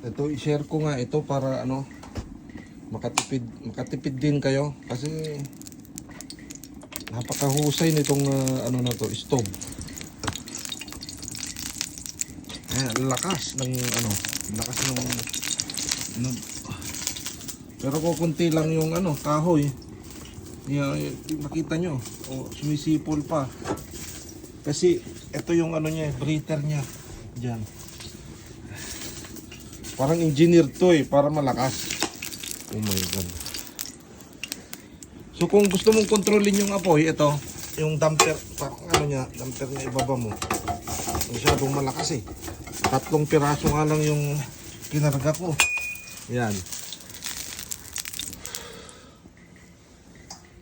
Ito, i-share ko nga ito para ano, makatipid din kayo kasi napakahusay nitong ano na to, stove. Lakas ng ano, lakas ng ano, pero kukunti lang yung ano, kahoy. Makita nyo, sumisipol pa. Kasi ito yung ano niya, breather niya. Diyan. Parang engineer to para malakas. Oh my god. So kung gusto mong kontrolin yung apoy, ito, yung damper, ano niya, damper niya ibaba mo. Masyadong malakas 3 piraso nga lang yung kinarga ko. Yan.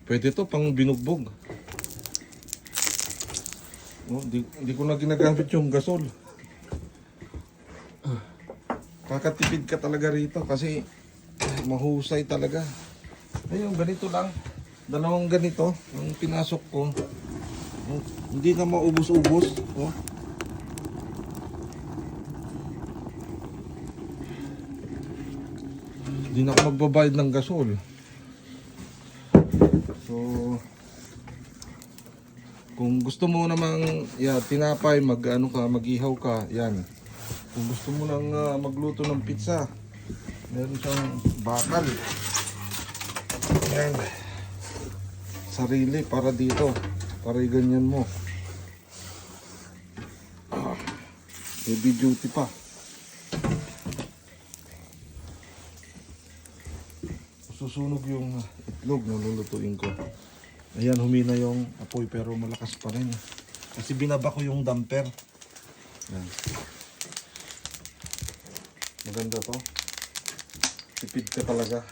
Pwede to pang binugbog. Hindi ko na ginagamit yung gasol. Kakatipid ka talaga rito kasi mahusay talaga. Ayun, ganito lang. 2 ganito yung pinasok ko. Hindi na maubos-ubos. Hindi na ako magbabayad ng gasol. So, kung gusto mo namang tinapay, mag-ihaw ka, yan. Kung gusto mo nang magluto ng pizza, meron siyang bakal. Yan. Sarili para dito. Para ganyan mo. Heavy duty pa. Susunog yung itlog na lulutuin ko. Ayan, humina yung apoy pero malakas pa rin. Kasi binaba ko yung damper. Ayan. Maganda to. Tipid ka talaga.